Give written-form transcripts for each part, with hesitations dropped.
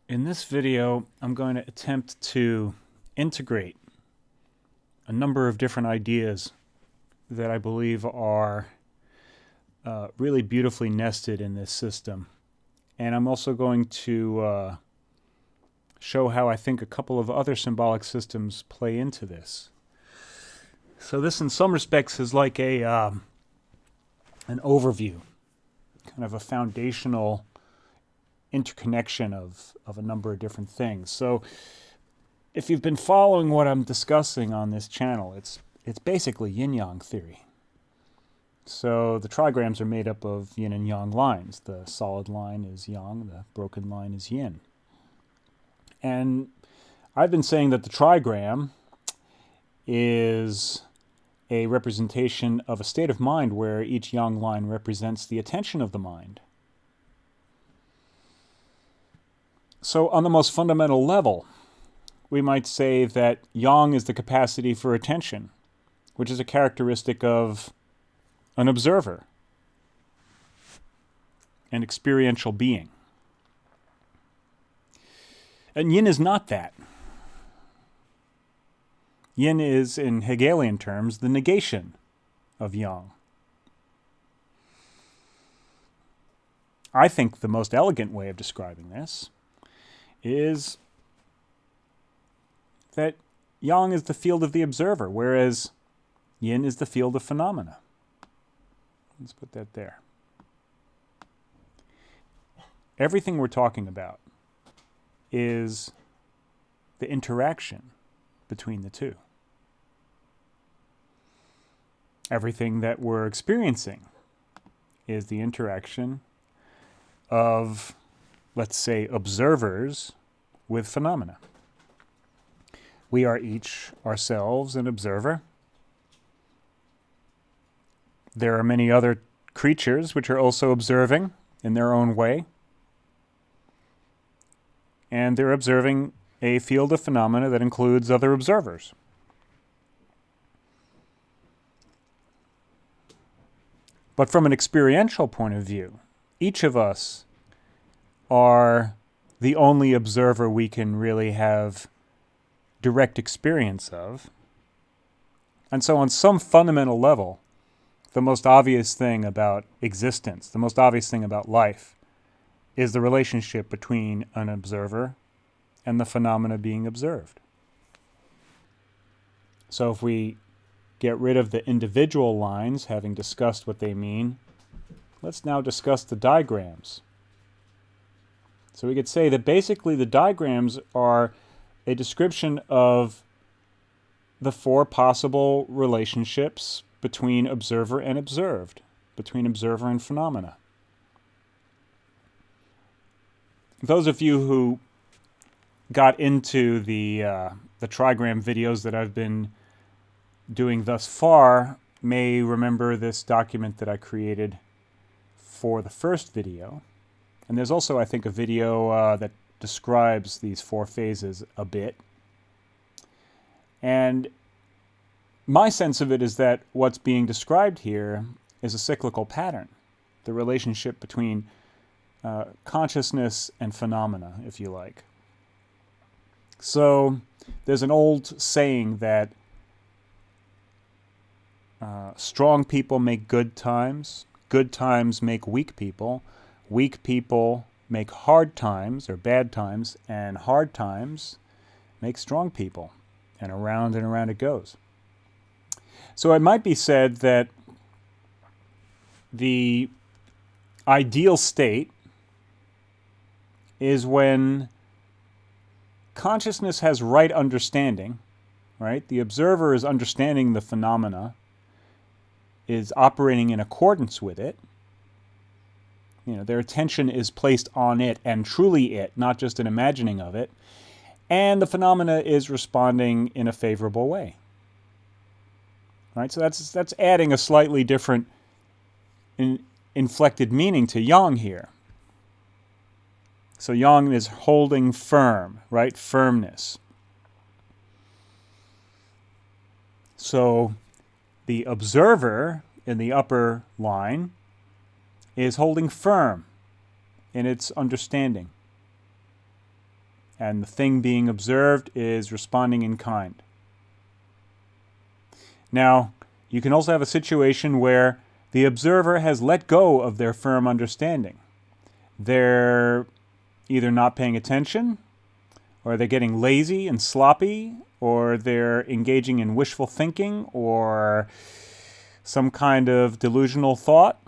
In this video, I'm going to attempt to integrate a number of different ideas that I believe are really beautifully nested in this system. And I'm also going to show how I think a couple of other symbolic systems play into this. So this, in some respects, is like an overview, kind of a foundational interconnection of a number of different things. So if you've been following what I'm discussing on this channel, it's basically Yin-Yang theory. So the trigrams are made up of yin and yang lines. The solid line is yang, the broken line is yin. And I've been saying that the trigram is a representation of a state of mind where each yang line represents the attention of the mind. So on the most fundamental level, we might say that yang is the capacity for attention, which is a characteristic of an observer, an experiential being. And yin is not that. Yin is, in Hegelian terms, the negation of yang. I think the most elegant way of describing this is that yang is the field of the observer, whereas yin is the field of phenomena. Let's put that there. Everything we're talking about is the interaction between the two. Everything that we're experiencing is the interaction of, let's say, observers with phenomena. We are each ourselves an observer. There are many other creatures which are also observing in their own way. And they're observing a field of phenomena that includes other observers. But from an experiential point of view, each of us are the only observer we can really have direct experience of. And so on some fundamental level, the most obvious thing about existence, the most obvious thing about life, is the relationship between an observer and the phenomena being observed. So if we get rid of the individual lines, having discussed what they mean, let's now discuss the diagrams. So we could say that basically the diagrams are a description of the four possible relationships between observer and observed, between observer and phenomena. Those of you who got into the trigram videos that I've been doing thus far may remember this document that I created for the first video. And there's also, I think, a video that describes these four phases a bit. And my sense of it is that what's being described here is a cyclical pattern, the relationship between consciousness and phenomena, if you like. So there's an old saying that strong people make good times make weak people make hard times or bad times, and hard times make strong people, and around it goes. So it might be said that the ideal state is when consciousness has right understanding, right? The observer is understanding the phenomena, is operating in accordance with it. You know, their attention is placed on it and truly it, not just an imagining of it. And the phenomena is responding in a favorable way. Right? So that's adding a slightly different inflected meaning to yang here. So yang is holding firm, right? Firmness. So the observer in the upper line is holding firm in its understanding. and the thing being observed is responding in kind. Now, you can also have a situation where the observer has let go of their firm understanding. They're either not paying attention, or they're getting lazy and sloppy, or they're engaging in wishful thinking or some kind of delusional thought.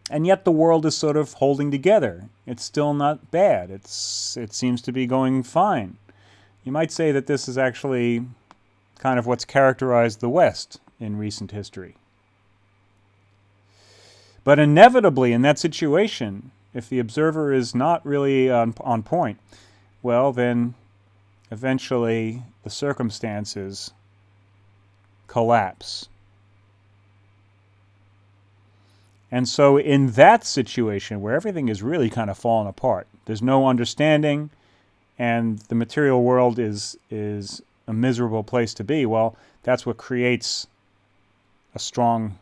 And yet the world is sort of holding together. It's still not bad. It seems to be going fine. You might say that this is actually kind of what's characterized the West in recent history. But inevitably in that situation, if the observer is not really on point, well, then eventually the circumstances collapse. And so in that situation where everything is really kind of falling apart, there's no understanding, and the material world is a miserable place to be, well, that's what creates a strong,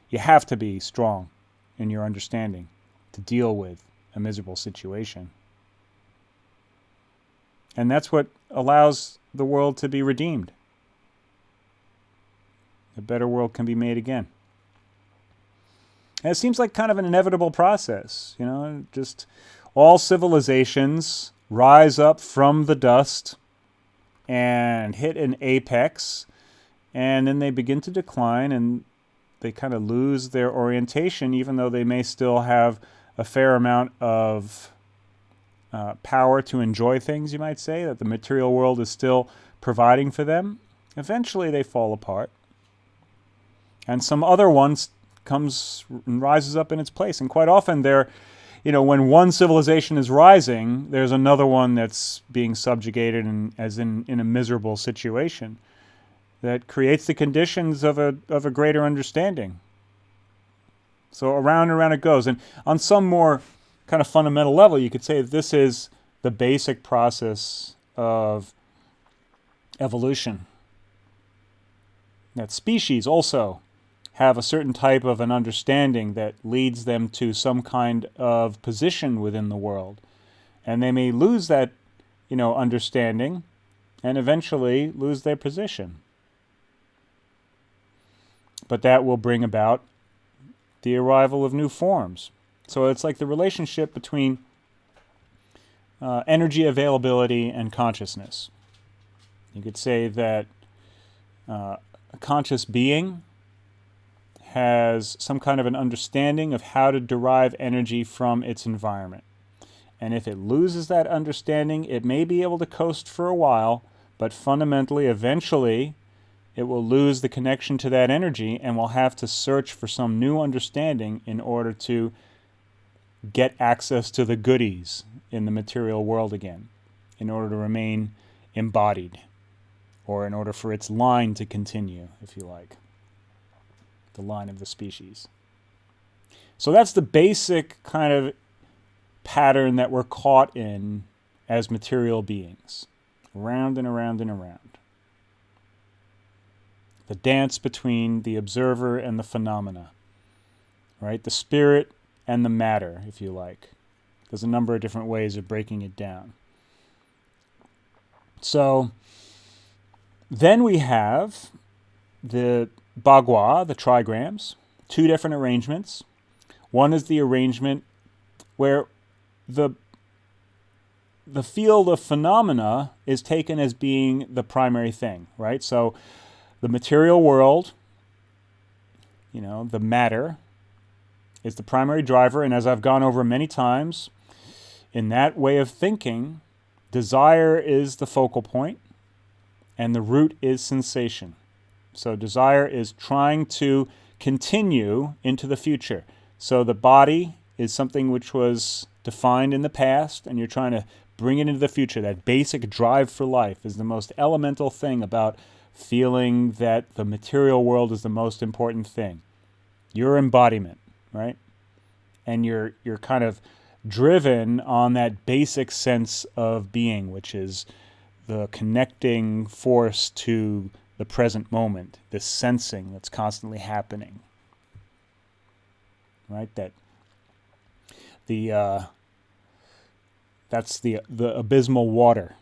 you have to be strong in your understanding to deal with a miserable situation. And that's what allows the world to be redeemed. A better world can be made again. And it seems like kind of an inevitable process, you know, just all civilizations rise up from the dust and hit an apex, and then they begin to decline, and they kind of lose their orientation, even though they may still have a fair amount of power to enjoy things, you might say, that the material world is still providing for them. Eventually they fall apart. And some other one comes and rises up in its place. And quite often when one civilization is rising, there's another one that's being subjugated and as in a miserable situation that creates the conditions of a greater understanding. So around and around it goes. And on some more kind of fundamental level, you could say that this is the basic process of evolution. That species also have a certain type of an understanding that leads them to some kind of position within the world. And they may lose that, understanding and eventually lose their position. But that will bring about the arrival of new forms. So it's like the relationship between energy availability and consciousness. You could say that a conscious being has some kind of an understanding of how to derive energy from its environment. And if it loses that understanding, it may be able to coast for a while, but fundamentally, eventually, it will lose the connection to that energy and will have to search for some new understanding in order to get access to the goodies in the material world again, in order to remain embodied, or in order for its line to continue, if you like, the line of the species. So that's the basic kind of pattern that we're caught in as material beings, around and around and around. The dance between the observer and the phenomena, right? The spirit and the matter, if you like. There's a number of different ways of breaking it down. So then we have the Bagua, the trigrams, two different arrangements. One is the arrangement where the field of phenomena is taken as being the primary thing, right? So the material world, the matter, is the primary driver, and as I've gone over many times, in that way of thinking, desire is the focal point, and the root is sensation. So desire is trying to continue into the future. So the body is something which was defined in the past, and you're trying to bring it into the future. That basic drive for life is the most elemental thing about feeling that the material world is the most important thing. Your embodiment, right? And you're kind of driven on that basic sense of being, which is the connecting force to the present moment, this sensing that's constantly happening, right? That the That's the abysmal water.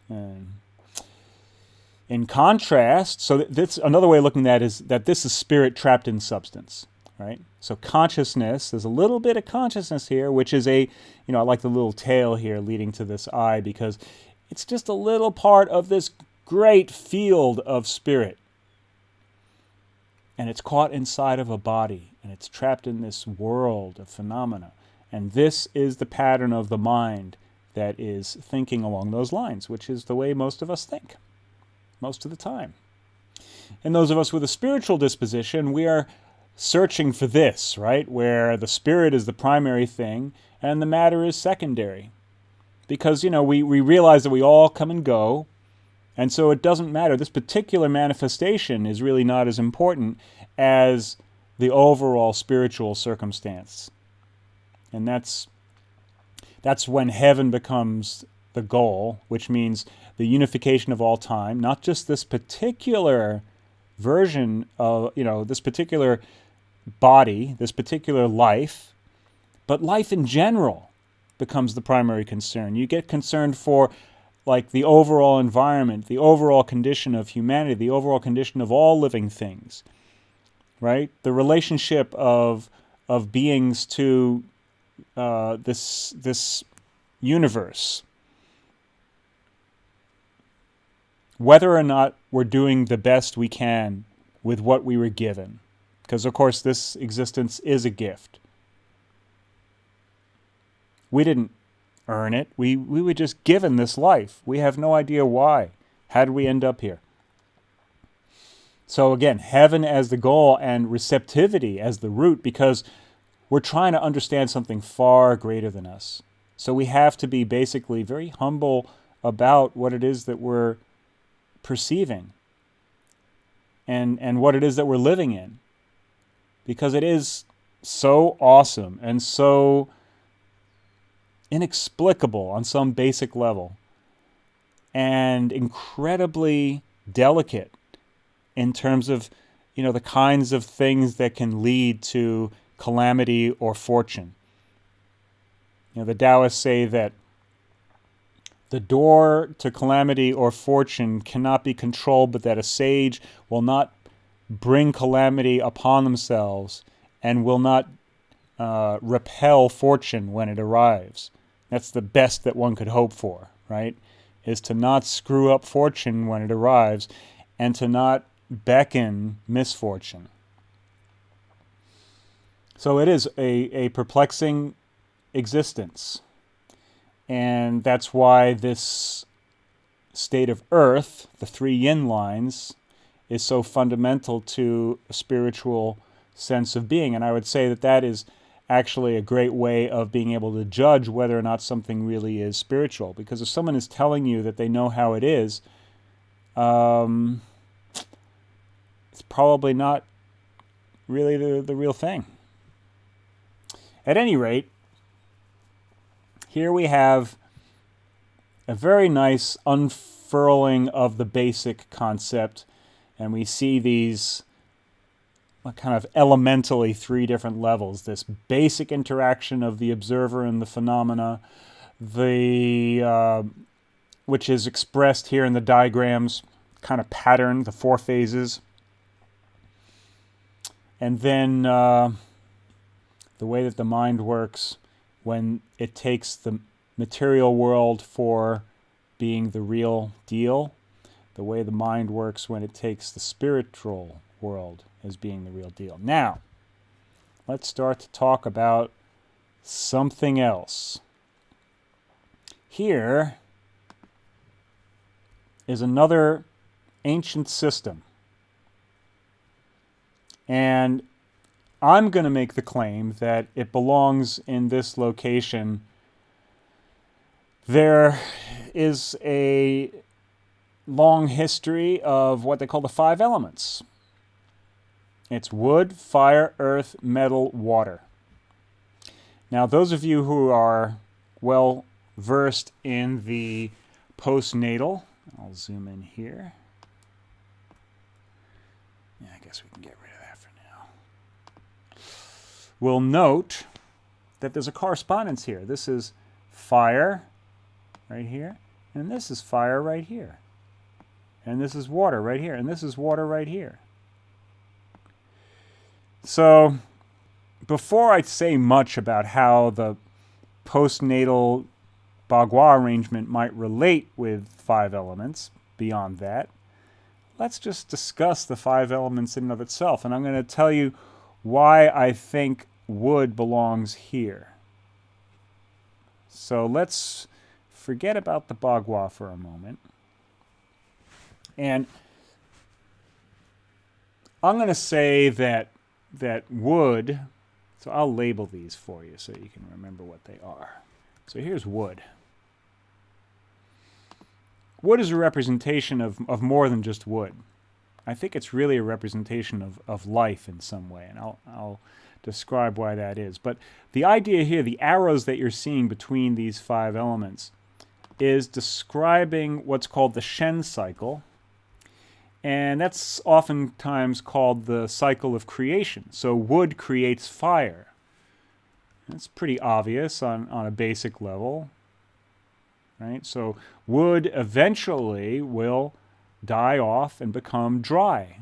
And in contrast, so this another way of looking at it is that this is spirit trapped in substance, right? So consciousness, there's a little bit of consciousness here, which is I like the little tail here leading to this eye, because it's just a little part of this great field of spirit. And it's caught inside of a body, and it's trapped in this world of phenomena. And this is the pattern of the mind that is thinking along those lines, which is the way most of us think, most of the time. And those of us with a spiritual disposition, we are searching for this, right? Where the spirit is the primary thing, and the matter is secondary. Because, we realize that we all come and go, and so it doesn't matter. This particular manifestation is really not as important as the overall spiritual circumstance. And that's when heaven becomes the goal, which means the unification of all time, not just this particular version of, this particular body, this particular life, but life in general becomes the primary concern. You get concerned for like the overall environment, the overall condition of humanity, the overall condition of all living things, right? The relationship of beings to this universe. Whether or not we're doing the best we can with what we were given. Because, of course, this existence is a gift. We didn't earn it. We were just given this life. We have no idea why. How did we end up here? So again, heaven as the goal and receptivity as the root, because we're trying to understand something far greater than us. So we have to be basically very humble about what it is that we're perceiving and what it is that we're living in. Because it is so awesome and so inexplicable on some basic level, and incredibly delicate in terms of, the kinds of things that can lead to calamity or fortune. The Taoists say that the door to calamity or fortune cannot be controlled, but that a sage will not bring calamity upon themselves and will not repel fortune when it arrives. That's the best that one could hope for, right? Is to not screw up fortune when it arrives and to not beckon misfortune. So it is a perplexing existence. And that's why this state of earth, the three yin lines, is so fundamental to a spiritual sense of being. And I would say that is actually a great way of being able to judge whether or not something really is spiritual. Because if someone is telling you that they know how it is, it's probably not really the real thing. At any rate, here we have a very nice unfurling of the basic concept, and we see these kind of elementally three different levels. This basic interaction of the observer and the phenomena, which is expressed here in the diagrams, kind of pattern, the four phases. And then the way that the mind works when it takes the material world for being the real deal, the way the mind works when it takes the spiritual world as being the real deal. Now, let's start to talk about something else. Here is another ancient system. And I'm going to make the claim that it belongs in this location. There is a long history of what they call the five elements. It's wood, fire, earth, metal, water. Now, those of you who are well versed in the postnatal, I'll zoom in here. Yeah, I guess we can get rid of that for now. Will note that there's a correspondence here. This is fire right here, and this is fire right here. And this is water right here, and this is water right here. So before I say much about how the postnatal Bagua arrangement might relate with 5 elements beyond that, let's just discuss the 5 elements in and of itself. And I'm going to tell you why I think wood belongs here. So let's forget about the Bagua for a moment. And I'm going to say that wood, so I'll label these for you so you can remember what they are. So here's wood. Wood is a representation of more than just wood. I think it's really a representation of life in some way, and I'll describe why that is. But the idea here, the arrows that you're seeing between these 5 elements, is describing what's called the Shen cycle, and that's oftentimes called the cycle of creation. So wood creates fire. That's pretty obvious on a basic level, right? So wood eventually will die off and become dry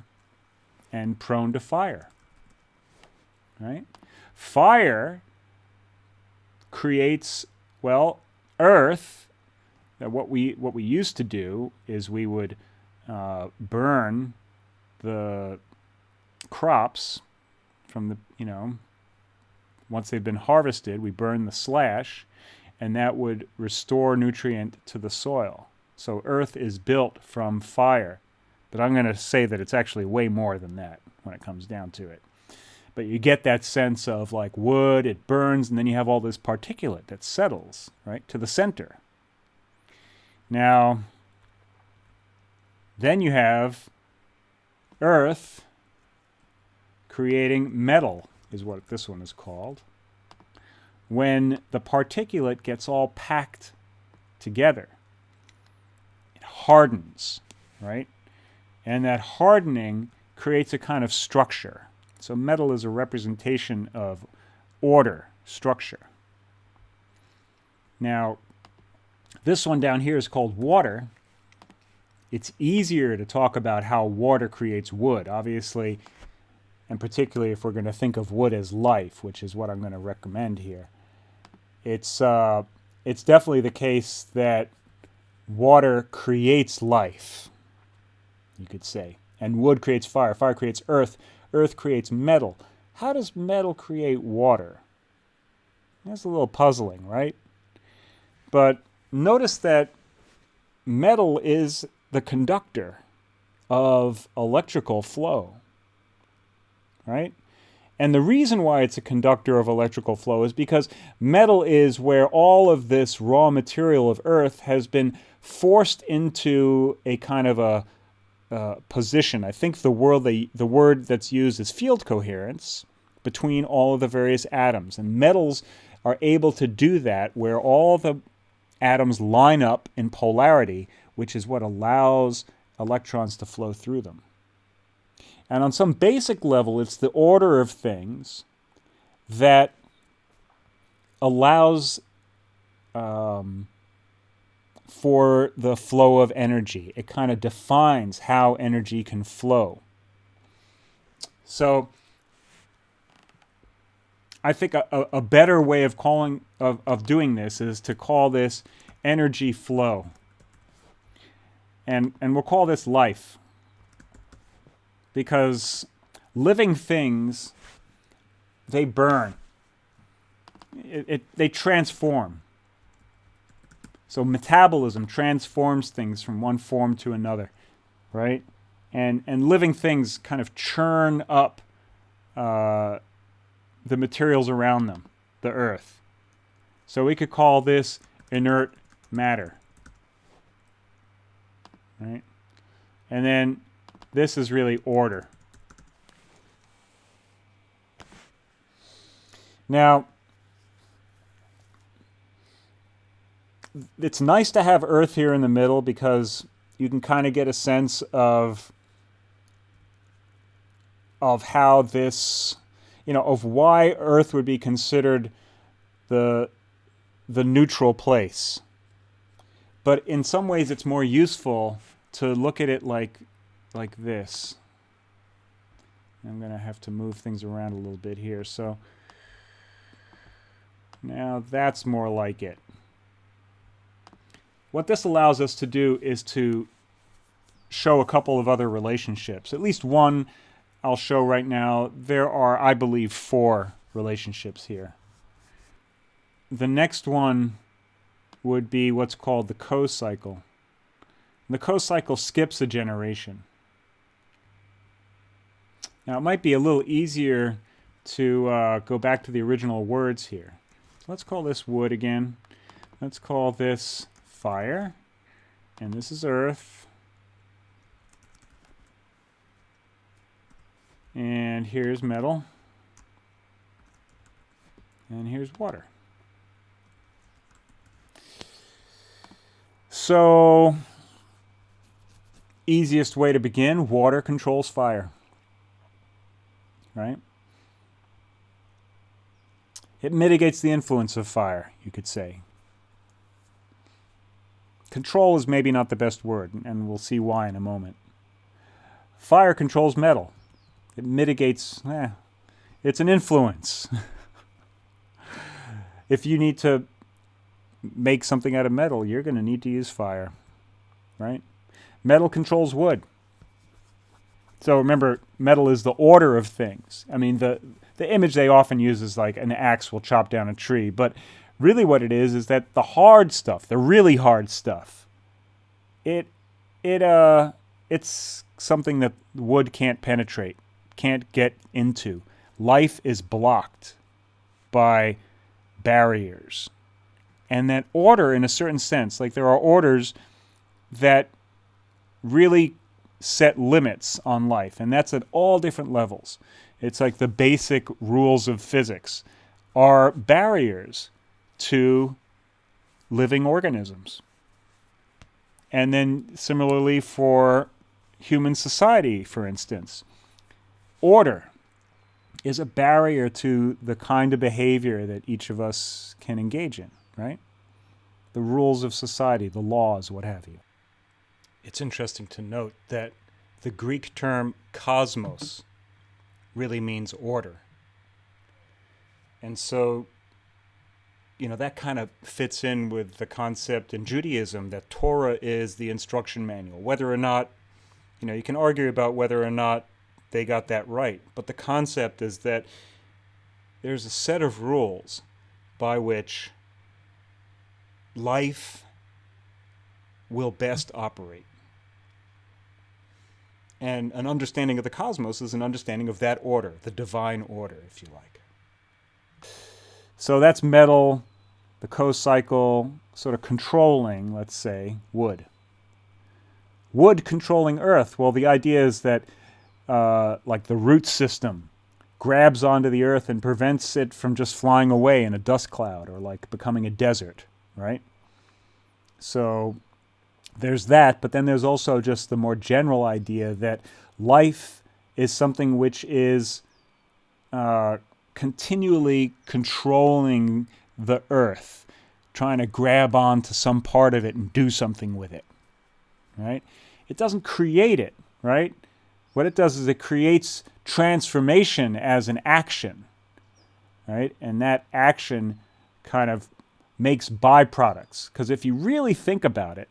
and prone to fire, right? Fire creates, well, earth. What we used to do is we would burn the crops from the, once they've been harvested, we burn the slash, and that would restore nutrient to the soil. So earth is built from fire. But I'm going to say that it's actually way more than that when it comes down to it. But you get that sense of like wood, it burns, and then you have all this particulate that settles, right, to the center. Now, then you have earth creating metal, is what this one is called, when the particulate gets all packed together. It hardens, right? And that hardening creates a kind of structure. So metal is a representation of order, structure. Now, this one down here is called water. It's easier to talk about how water creates wood, obviously, and particularly if we're going to think of wood as life, which is what I'm going to recommend here. It's definitely the case that water creates life, you could say. And wood creates fire. Fire creates earth. Earth creates metal. How does metal create water? That's a little puzzling, right? But notice that metal is the conductor of electrical flow, right? And the reason why it's a conductor of electrical flow is because metal is where all of this raw material of earth has been forced into a kind of a position. I think the word that's used is field coherence between all of the various atoms. And metals are able to do that where all the atoms line up in polarity, which is what allows electrons to flow through them. And on some basic level, it's the order of things that allows for the flow of energy. It kind of defines how energy can flow. So I think a better way of doing this is to call this energy flow. And we'll call this life. Because living things, they burn. They transform. So metabolism transforms things from one form to another, right? And living things kind of churn up the materials around them, the earth. So we could call this inert matter, right? And then this is really order. Now, it's nice to have Earth here in the middle because you can kind of get a sense of how this, of why Earth would be considered the the neutral place. But in some ways it's more useful to look at it like this. I'm going to have to move things around a little bit here. So now that's more like it. What this allows us to do is to show a couple of other relationships. At least one I'll show right now. There are, I believe, 4 relationships here. The next one would be what's called the co-cycle. The co-cycle skips a generation. Now, it might be a little easier to go back to the original words here. So let's call this wood again. Let's call this fire. And this is earth. And here's metal. And here's water. So, easiest way to begin, water controls fire. Right? It mitigates the influence of fire, you could say. Control is maybe not the best word, and we'll see why in a moment. Fire controls metal. It mitigates, it's an influence. If you need to make something out of metal, you're going to need to use fire, right? Metal controls wood. So remember, metal is the order of things. I mean, the image they often use is like an axe will chop down a tree, but really what it is that the hard stuff, the really hard stuff, it's something that wood can't penetrate, can't get into. Life is blocked by barriers. And that order, in a certain sense, like there are orders that really set limits on life, and that's at all different levels. It's like the basic rules of physics are barriers to living organisms. And then similarly for human society, for instance, order is a barrier to the kind of behavior that each of us can engage in, right? The rules of society, the laws, what have you. It's interesting to note that the Greek term cosmos really means order. And so, that kind of fits in with the concept in Judaism that Torah is the instruction manual. Whether or not, you can argue about whether or not they got that right. But the concept is that there's a set of rules by which life will best operate. And an understanding of the cosmos is an understanding of that order, the divine order, if you like. So that's metal, the co-cycle, sort of controlling, let's say, wood. Wood controlling earth. Well, the idea is that, like the root system grabs onto the earth and prevents it from just flying away in a dust cloud or like becoming a desert, right? So there's that, but then there's also just the more general idea that life is something which is continually controlling the earth, trying to grab onto some part of it and do something with it, right? It doesn't create it, right? What it does is it creates transformation as an action, right? And that action kind of makes byproducts. Because if you really think about it,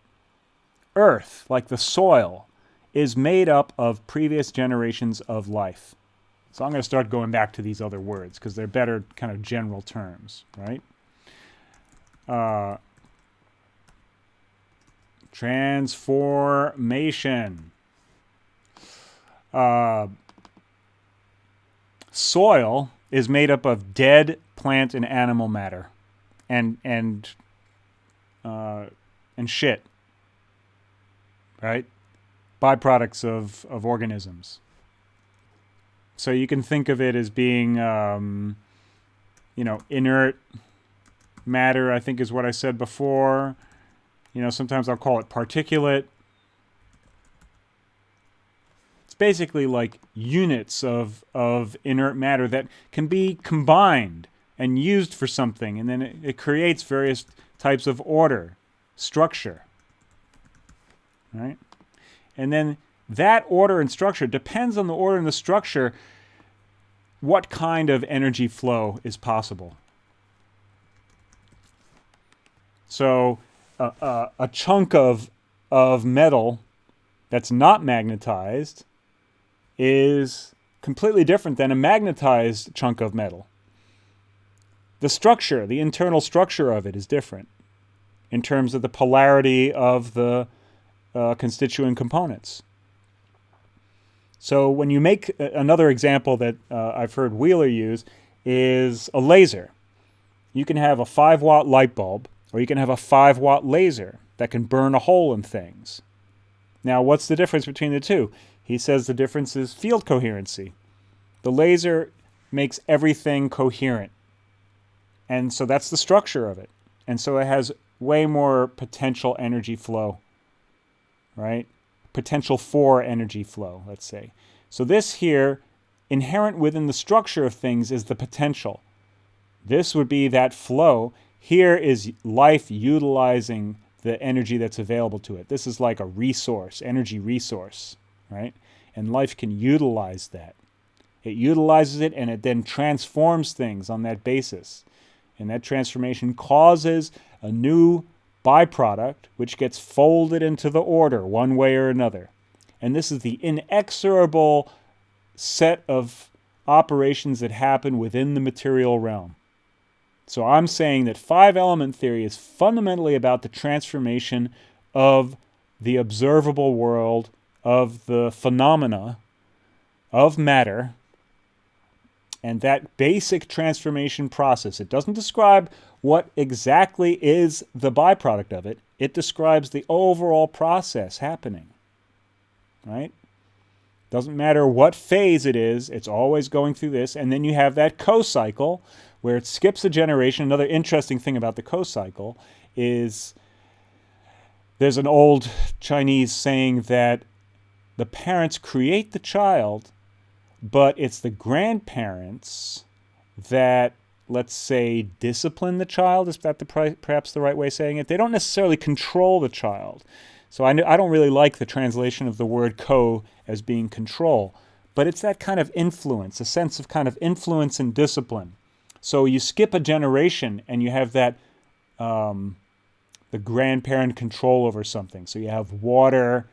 earth, like the soil, is made up of previous generations of life. So I'm going to start going back to these other words because they're better kind of general terms, right? Transformation. Soil is made up of dead plant and animal matter, and shit, right? Byproducts of organisms. So you can think of it as being, inert matter, I think is what I said before. Sometimes I'll call it particulate. It's basically like units of inert matter that can be combined and used for something, and then it creates various types of order, structure, right? And then that order and structure depends on the order and the structure, what kind of energy flow is possible. So a chunk of metal that's not magnetized is completely different than a magnetized chunk of metal. The structure, the internal structure of it is different in terms of the polarity of the constituent components. So when you make another example that I've heard Wheeler use is a laser. You can have a 5-watt light bulb, or you can have a 5-watt laser that can burn a hole in things. Now, what's the difference between the two? He says the difference is field coherency. The laser makes everything coherent. And so that's the structure of it. And so it has way more potential energy flow, right? Potential for energy flow, let's say. So this here, inherent within the structure of things, is the potential. This would be that flow. Here is life utilizing the energy that's available to it. This is like a resource, energy resource, right? And life can utilize that. It utilizes it, and it then transforms things on that basis. And that transformation causes a new byproduct, which gets folded into the order one way or another. And this is the inexorable set of operations that happen within the material realm. So I'm saying that 5-element theory is fundamentally about the transformation of the observable world, of the phenomena of matter, and that basic transformation process. It doesn't describe what exactly is the byproduct of it. It describes the overall process happening, right? Doesn't matter what phase it is, it's always going through this. And then you have that co-cycle where it skips a generation. Another interesting thing about the co-cycle is there's an old Chinese saying that the parents create the child, but it's the grandparents that, let's say, discipline the child. Is that perhaps the right way of saying it? They don't necessarily control the child. So I don't really like the translation of the word co as being control, but it's that kind of influence, a sense of kind of influence and discipline. So you skip a generation and you have that the grandparent control over something. So you have water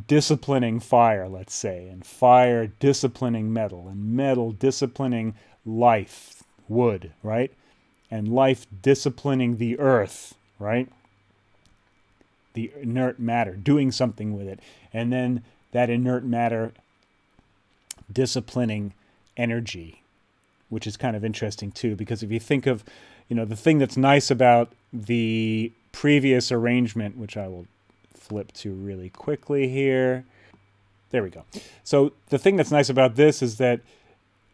disciplining fire, let's say, and fire disciplining metal, and metal disciplining life, wood, right? And life disciplining the earth, right? The inert matter, doing something with it. And then that inert matter disciplining energy, which is kind of interesting too, because if you think of, the thing that's nice about the previous arrangement, which I will flip to really quickly here. There we go. So the thing that's nice about this is that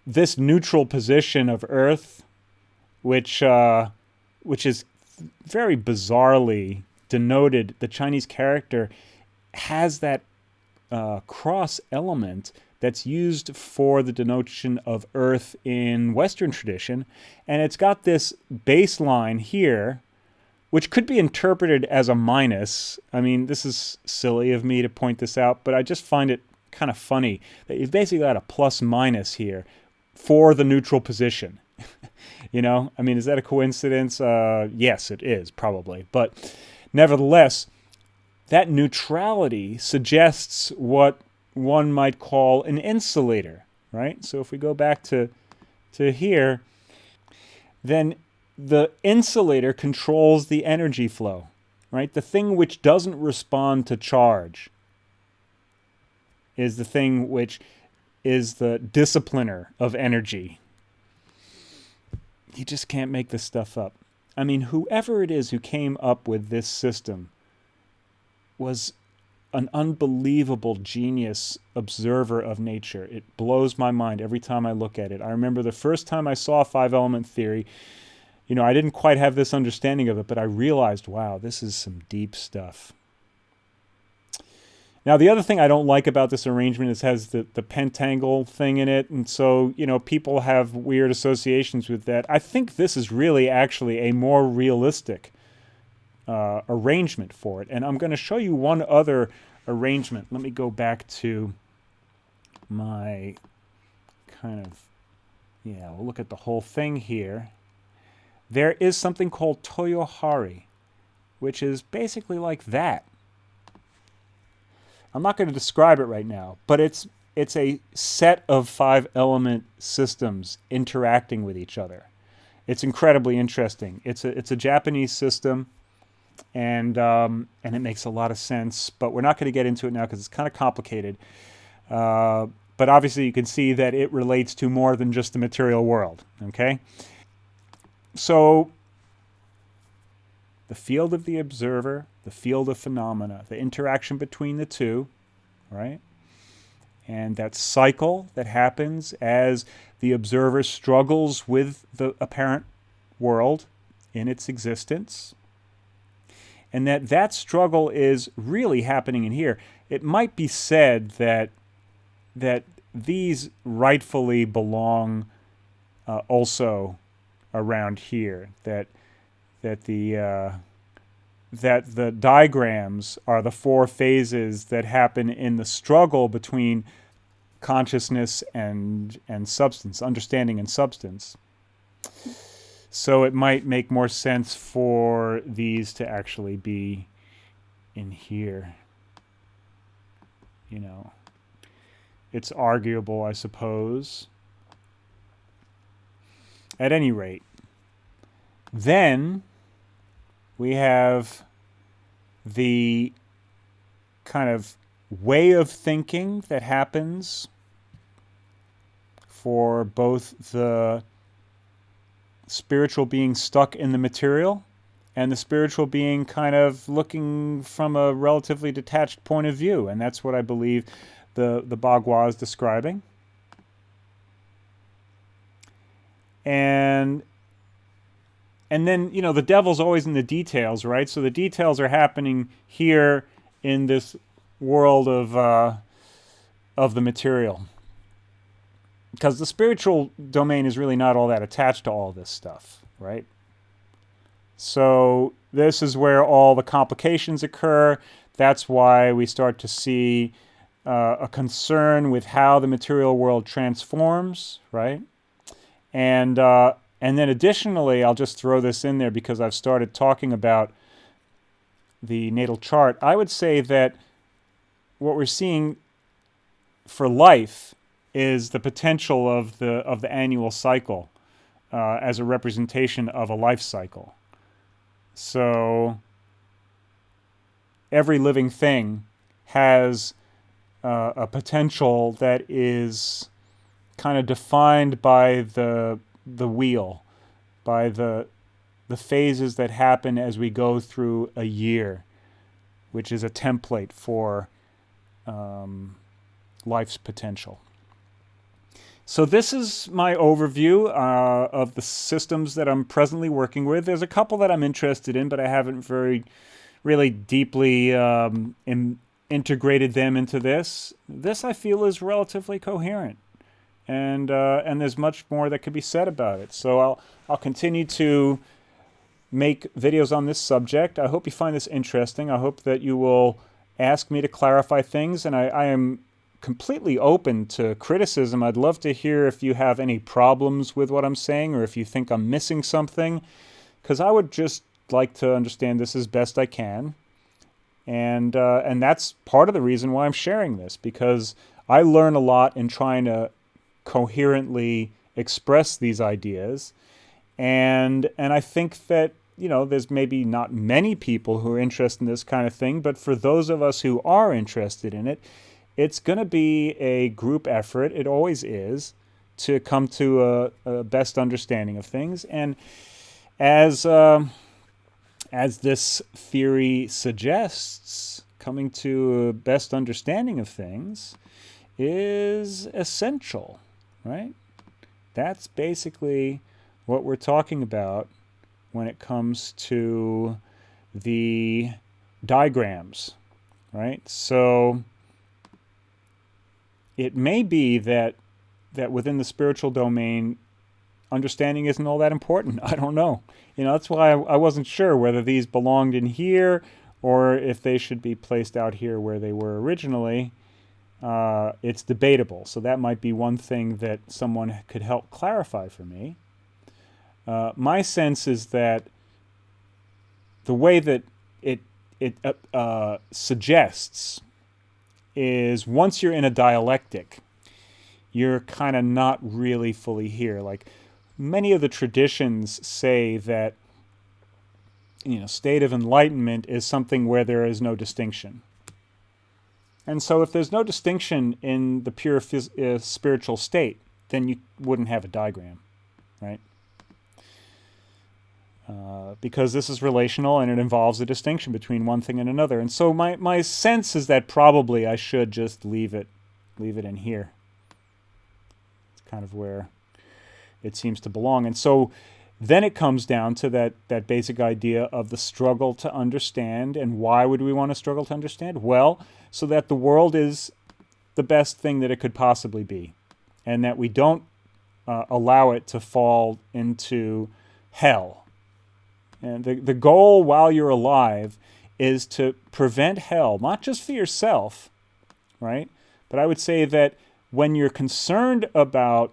this neutral position of Earth, which is very bizarrely denoted, the Chinese character has that cross element that's used for the denotation of Earth in Western tradition, and it's got this baseline here, which could be interpreted as a minus. I mean, this is silly of me to point this out, but I just find it kind of funny that you've basically got a plus minus here for the neutral position. I mean, is that a coincidence? Yes, it is, probably. But nevertheless, that neutrality suggests what one might call an insulator, right? So if we go back to here, then the insulator controls the energy flow, right? The thing which doesn't respond to charge is the thing which is the discipliner of energy. You just can't make this stuff up. I mean, whoever it is who came up with this system was an unbelievable genius observer of nature. It blows my mind every time I look at it. I remember the first time I saw 5-element theory, I didn't quite have this understanding of it, but I realized, wow, this is some deep stuff. Now, the other thing I don't like about this arrangement is it has the pentangle thing in it, and so, people have weird associations with that. I think this is really actually a more realistic arrangement for it, and I'm going to show you one other arrangement. Let me go back to my we'll look at the whole thing here. There is something called Toyohari, which is basically like that. I'm not going to describe it right now, but it's a set of 5-element systems interacting with each other. It's incredibly interesting. It's a Japanese system, and it makes a lot of sense. But we're not going to get into it now because it's kind of complicated. But obviously, you can see that it relates to more than just the material world. Okay, so the field of the observer, the field of phenomena, the interaction between the two, right? And that cycle that happens as the observer struggles with the apparent world in its existence. And that struggle is really happening in here. It might be said that these rightfully belong also around here, that the diagrams are the 4 phases that happen in the struggle between consciousness and substance, understanding and substance. So it might make more sense for these to actually be in here. It's arguable, I suppose. At any rate, then we have the kind of way of thinking that happens for both the spiritual being stuck in the material and the spiritual being kind of looking from a relatively detached point of view. And that's what I believe the Bagua is describing. And then, the devil's always in the details, right? So the details are happening here in this world of the material. Because the spiritual domain is really not all that attached to all this stuff, right? So this is where all the complications occur. That's why we start to see a concern with how the material world transforms, right? And then additionally, I'll just throw this in there because I've started talking about the natal chart. I would say that what we're seeing for life is the potential of the annual cycle as a representation of a life cycle. So every living thing has a potential that is kind of defined by the wheel, by the phases that happen as we go through a year, which is a template for life's potential. So this is my overview of the systems that I'm presently working with. There's a couple that I'm interested in, but I haven't really deeply integrated them into this. This, I feel, is relatively coherent. And there's much more that could be said about it. So I'll continue to make videos on this subject. I hope you find this interesting. I hope that you will ask me to clarify things, and I am completely open to criticism. I'd love to hear if you have any problems with what I'm saying or if you think I'm missing something, because I would just like to understand this as best I can. And that's part of the reason why I'm sharing this, because I learn a lot in trying to coherently express these ideas, and I think that there's maybe not many people who are interested in this kind of thing, but for those of us who are interested in it, it's going to be a group effort. It always is, to come to a best understanding of things. And as this theory suggests, coming to a best understanding of things is essential, right? That's basically what we're talking about when it comes to the diagrams, right? So it may be that within the spiritual domain, understanding isn't all that important. I don't know. That's why I wasn't sure whether these belonged in here or if they should be placed out here where they were originally. It's debatable. So that might be one thing that someone could help clarify for me. My sense is that the way that it suggests is once you're in a dialectic, you're kind of not really fully here. Like many of the traditions say that state of enlightenment is something where there is no distinction. And so if there's no distinction in the pure spiritual state, then you wouldn't have a diagram, right? Because this is relational and it involves a distinction between one thing and another. And so my sense is that probably I should just leave it in here. It's kind of where it seems to belong. And so then it comes down to that basic idea of the struggle to understand. And why would we want to struggle to understand? Well, so that the world is the best thing that it could possibly be, and that we don't allow it to fall into hell. And the goal while you're alive is to prevent hell, not just for yourself, right? But I would say that when you're concerned about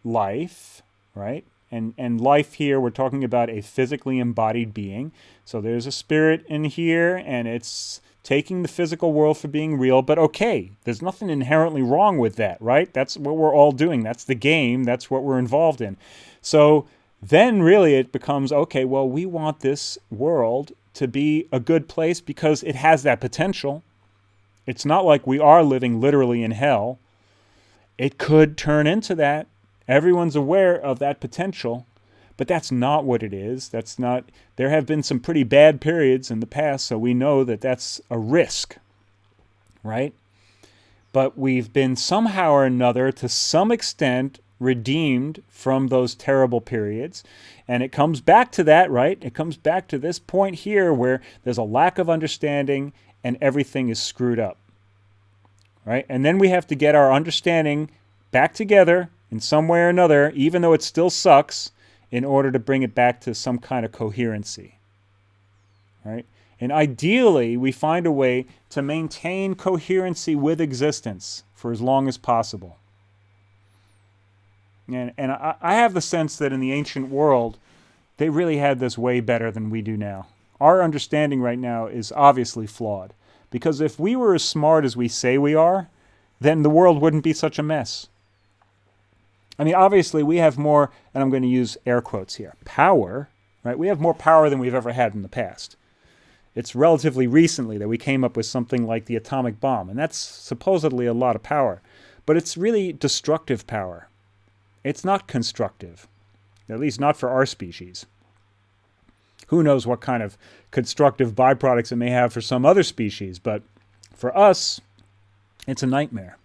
life, right? And life here, we're talking about a physically embodied being. So there's a spirit in here, and it's taking the physical world for being real. But okay, there's nothing inherently wrong with that, right? That's what we're all doing. That's the game. That's what we're involved in. So then really it becomes, okay, well, we want this world to be a good place because it has that potential. It's not like we are living literally in hell. It could turn into that. Everyone's aware of that potential, but that's not what it is. That's not. There have been some pretty bad periods in the past, so we know that that's a risk, right? But we've been somehow or another, to some extent, redeemed from those terrible periods. And it comes back to that, right? It comes back to this point here where there's a lack of understanding and everything is screwed up, right? And then we have to get our understanding back together in some way or another, even though it still sucks, in order to bring it back to some kind of coherency, right? And ideally, we find a way to maintain coherency with existence for as long as possible. And I have the sense that in the ancient world, they really had this way better than we do now. Our understanding right now is obviously flawed. Because if we were as smart as we say we are, then the world wouldn't be such a mess. I mean, obviously, we have more, and I'm going to use air quotes here, power, right? We have more power than we've ever had in the past. It's relatively recently that we came up with something like the atomic bomb, and that's supposedly a lot of power. But it's really destructive power. It's not constructive, at least not for our species. Who knows what kind of constructive byproducts it may have for some other species, but for us, it's a nightmare.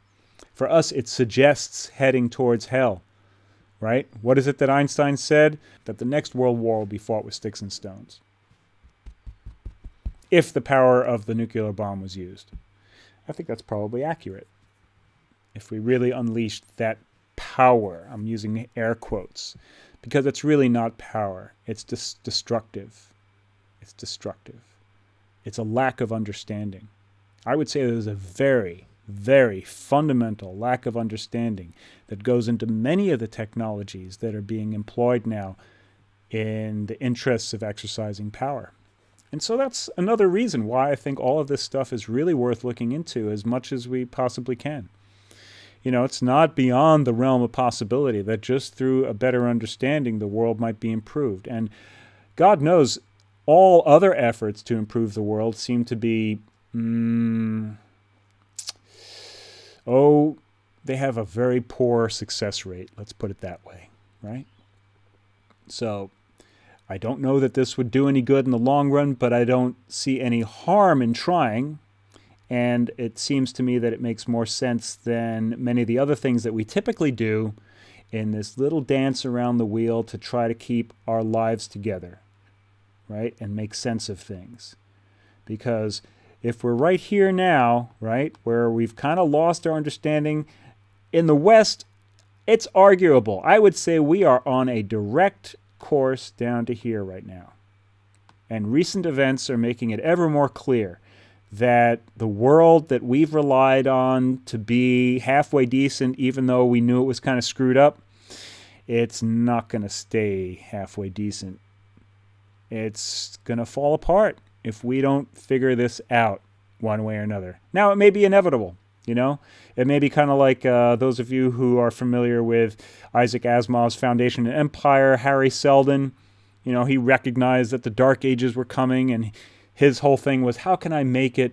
For us, it suggests heading towards hell, right? What is it that Einstein said? That the next world war will be fought with sticks and stones, if the power of the nuclear bomb was used. I think that's probably accurate. If we really unleashed that power, I'm using air quotes, because it's really not power. It's destructive. It's destructive. It's a lack of understanding. I would say there's a very, very fundamental lack of understanding that goes into many of the technologies that are being employed now in the interests of exercising power. And so that's another reason why I think all of this stuff is really worth looking into as much as we possibly can. It's not beyond the realm of possibility that just through a better understanding, the world might be improved. And God knows all other efforts to improve the world seem to be, they have a very poor success rate. Let's put it that way, right? So I don't know that this would do any good in the long run, but I don't see any harm in trying. And it seems to me that it makes more sense than many of the other things that we typically do in this little dance around the wheel to try to keep our lives together, right? And make sense of things. Because if we're right here now, right, where we've kind of lost our understanding in the West, it's arguable. I would say we are on a direct course down to here right now. And recent events are making it ever more clear that the world that we've relied on to be halfway decent, even though we knew it was kind of screwed up, it's not going to stay halfway decent. It's going to fall apart if we don't figure this out one way or another. Now, it may be inevitable. It may be kind of like those of you who are familiar with Isaac Asimov's Foundation and Empire, Harry Seldon. He recognized that the Dark Ages were coming, and his whole thing was, how can I make it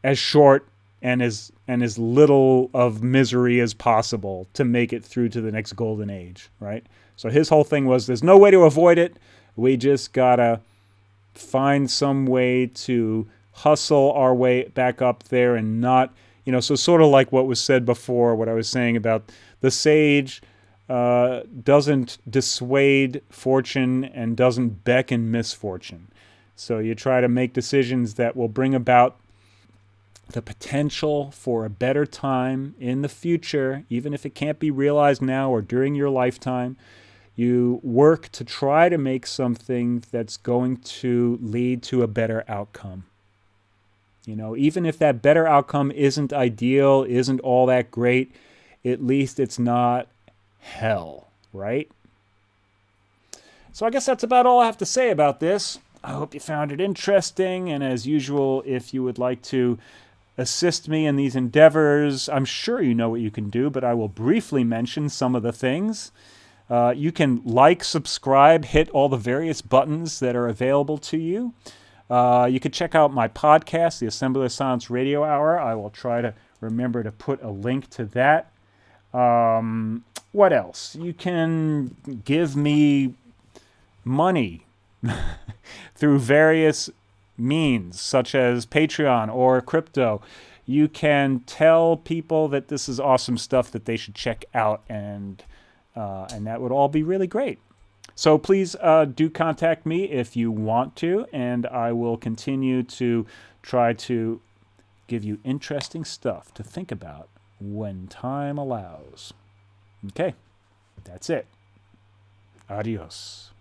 as short and as little of misery as possible to make it through to the next golden age, right? So his whole thing was, there's no way to avoid it. We just gotta find some way to hustle our way back up there and not... so sort of like what was said before, what I was saying about the sage doesn't dissuade fortune and doesn't beckon misfortune. So you try to make decisions that will bring about the potential for a better time in the future, even if it can't be realized now or during your lifetime. You work to try to make something that's going to lead to a better outcome. Even if that better outcome isn't ideal, isn't all that great, at least it's not hell, right? So I guess that's about all I have to say about this. I hope you found it interesting, and as usual, if you would like to assist me in these endeavors, I'm sure you know what you can do, but I will briefly mention some of the things. You can like, subscribe, hit all the various buttons that are available to you. You could check out my podcast, the Assembly of Science Radio Hour. I will try to remember to put a link to that. What else? You can give me money through various means, such as Patreon or crypto. You can tell people that this is awesome stuff that they should check out, and that would all be really great. So please do contact me if you want to, and I will continue to try to give you interesting stuff to think about when time allows. Okay, that's it. Adios.